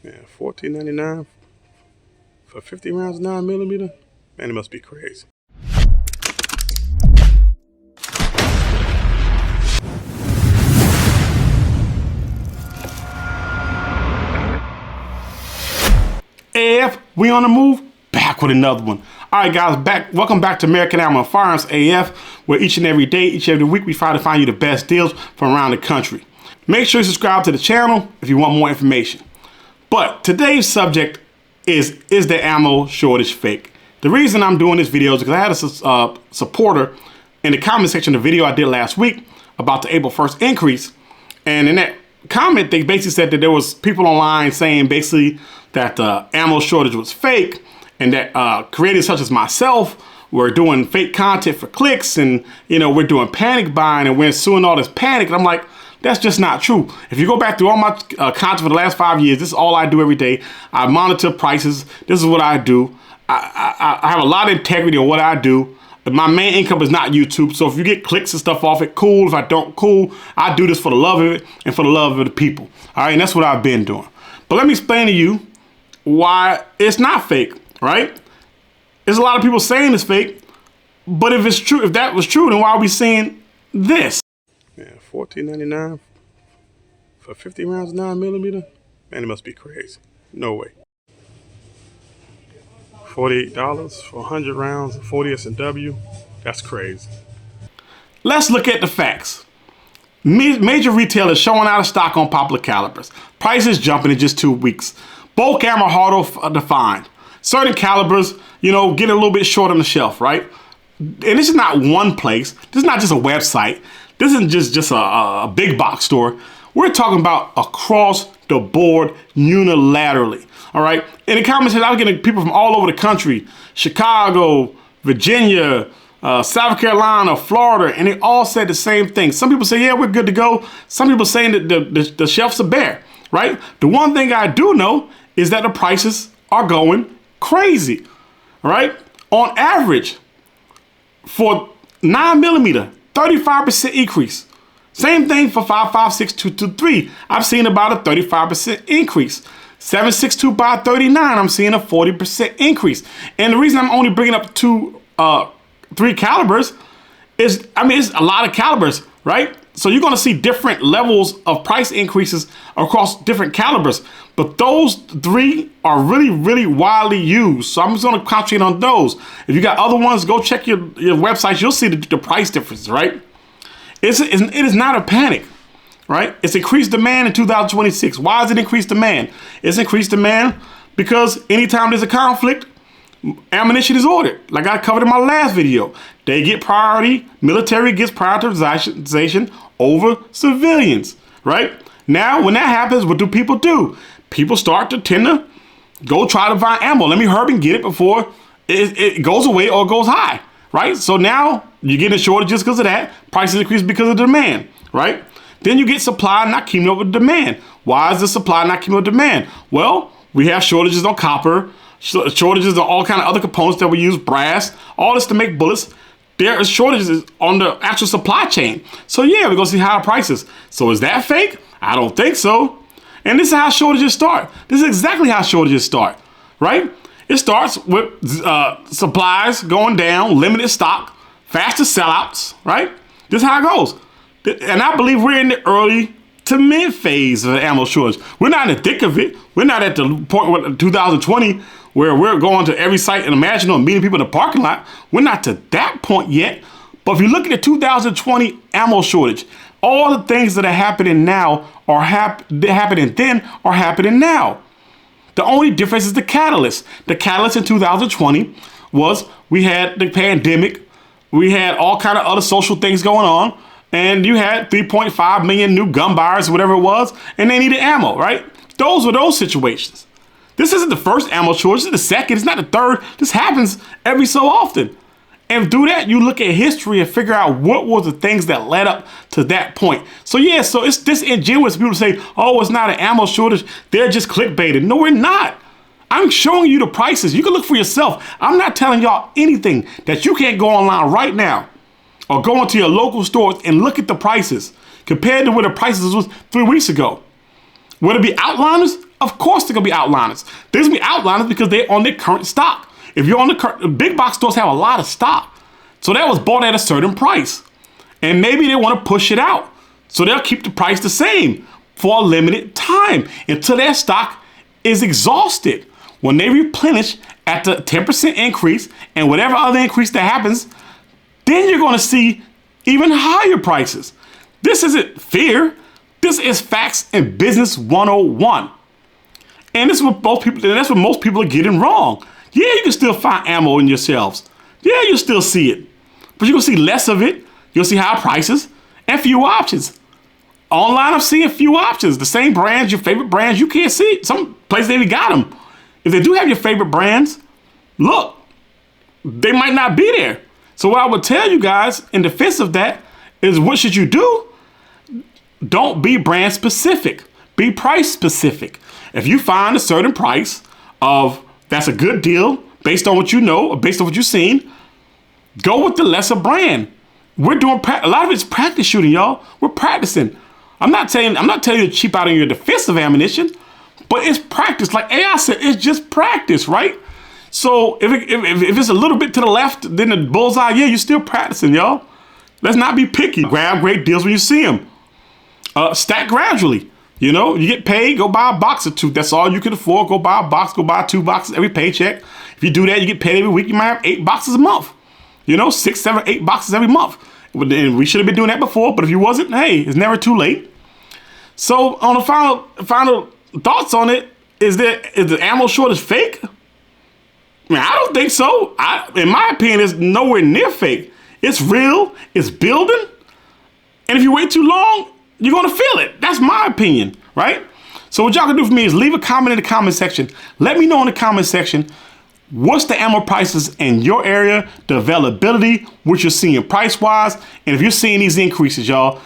Man, $14.99 for 50 rounds 9mm? Man, it must be crazy. AF, we on the move, back with another one. All right, guys, welcome back to American Ammo and Firearms AF, where each and every day, each and every week, we try to find you the best deals from around the country. Make sure you subscribe to the channel if you want more information. But today's subject is the ammo shortage fake? The reason I'm doing this video is because I had a supporter in the comment section of the video I did last week about the April 1st increase. And in that comment, they basically said that there was people online saying basically that the ammo shortage was fake, and that creators such as myself were doing fake content for clicks, and we're doing panic buying and we're suing all this panic. And I'm like, that's just not true. If you go back through all my content for the last 5 years, this is all I do every day. I monitor prices. This is what I do. I have a lot of integrity in what I do. My main income is not YouTube, so if you get clicks and stuff off it, cool. If I don't, cool. I do this for the love of it and for the love of the people. All right, and that's what I've been doing. But let me explain to you why it's not fake, right? There's a lot of people saying it's fake, but if it's true, if that was true, then why are we seeing this? Man, $14.99 for 50 rounds 9mm? Man, it must be crazy. No way. $48 for 100 rounds of 40 S&W? That's crazy. Let's look at the facts. Major retailers showing out of stock on popular calibers. Prices jumping in just 2 weeks. Bulk ammo harder to find. Certain calibers, get a little bit short on the shelf, right? And this is not one place. This is not just a website. This isn't just a big box store. We're talking about across the board unilaterally, all right? In the comments, I was getting people from all over the country, Chicago, Virginia, South Carolina, Florida, and they all said the same thing. Some people say, yeah, we're good to go. Some people saying that the shelves are bare, right? The one thing I do know is that the prices are going crazy, all right? On average, for 9mm, 35% increase. Same thing for 5.56 223. I've seen about a 35% increase. 7.62 by 39, I'm seeing a 40% increase. And the reason I'm only bringing up three calibers is, it's a lot of calibers, right? So you're gonna see different levels of price increases across different calibers. But those three are really, really widely used. So I'm just gonna concentrate on those. If you got other ones, go check your websites. You'll see the price differences, right? It is not a panic, right? It's increased demand in 2026. Why is it increased demand? It's increased demand because anytime there's a conflict, ammunition is ordered. Like I covered in my last video. They get priority, military gets prioritization over civilians, right? Now, when that happens, what do? People start to tend to go try to find ammo. Let me hurry and get it before it goes away or goes high, right? So now you're getting shortages because of that. Prices increase because of demand, right? Then you get supply not keeping up with demand. Why is the supply not keeping up with demand? Well, we have shortages on copper, shortages on all kind of other components that we use, brass, all this to make bullets. There are shortages on the actual supply chain. So yeah, we're gonna see higher prices. So is that fake? I don't think so. And this is how shortages start. This is exactly how shortages start, right? It starts with supplies going down, limited stock, faster sellouts, right? This is how it goes. And I believe we're in the early to mid phase of the ammo shortage. We're not in the thick of it. We're not at the point with 2020 where we're going to every site and imaginable and meeting people in the parking lot. We're not to that point yet. But if you look at the 2020 ammo shortage, all the things that are happening now are happening then are happening now. The only difference is the catalyst. The catalyst in 2020 was we had the pandemic. We had all kind of other social things going on. And you had 3.5 million new gun buyers, whatever it was, and they needed ammo, right? Those were those situations. This isn't the first ammo shortage, this is the second, it's not the third. This happens every so often. And through that, you look at history and figure out what were the things that led up to that point. So yeah, so it's disingenuous people say, oh, it's not an ammo shortage, they're just clickbaited. No, we're not. I'm showing you the prices. You can look for yourself. I'm not telling y'all anything that you can't go online right now or go into your local stores and look at the prices compared to where the prices was 3 weeks ago. Would it be outliners? Of course they're gonna be outliners. There's gonna be outliners because they're on their current stock. If you're on the current, big box stores have a lot of stock. So that was bought at a certain price. And maybe they want to push it out. So they'll keep the price the same for a limited time until their stock is exhausted. When they replenish at the 10% increase and whatever other increase that happens, then you're going to see even higher prices. This isn't fear. This is facts and business 101. And this is what that's what most people are getting wrong. Yeah, you can still find ammo in your shelves. Yeah, you'll still see it. But you're going to see less of it. You'll see higher prices and fewer options. Online, I'm seeing few options. The same brands, your favorite brands, you can't see it. Some places they even got them. If they do have your favorite brands, look, they might not be there. So what I would tell you guys in defense of that is, what should you do? Don't be brand specific. Be price specific. If you find a certain price of that's a good deal based on what you know or based on what you've seen, go with the lesser brand. We're doing a lot of it's practice shooting, y'all. We're practicing. I'm not telling you to cheap out on your defensive ammunition, but it's practice. Like AI said, it's just practice, right? So if it's a little bit to the left, then the bullseye, yeah, you're still practicing, y'all. Let's not be picky. Grab great deals when you see them. Stack gradually. You know, you get paid, go buy a box or two. That's all you can afford. Go buy a box, go buy 2 boxes every paycheck. If you do that, you get paid every week. You might have 8 boxes a month. You know, 6, 7, 8 boxes every month. And we should have been doing that before, but if you wasn't, hey, it's never too late. So on the final thoughts on it, is the ammo shortage fake? I mean, I don't think so. In my opinion, it's nowhere near fake. It's real, it's building, and if you wait too long, you're gonna feel it. That's my opinion, right? So what y'all can do for me is leave a comment in the comment section. Let me know in the comment section, what's the ammo prices in your area, the availability, what you're seeing price-wise, and if you're seeing these increases, y'all.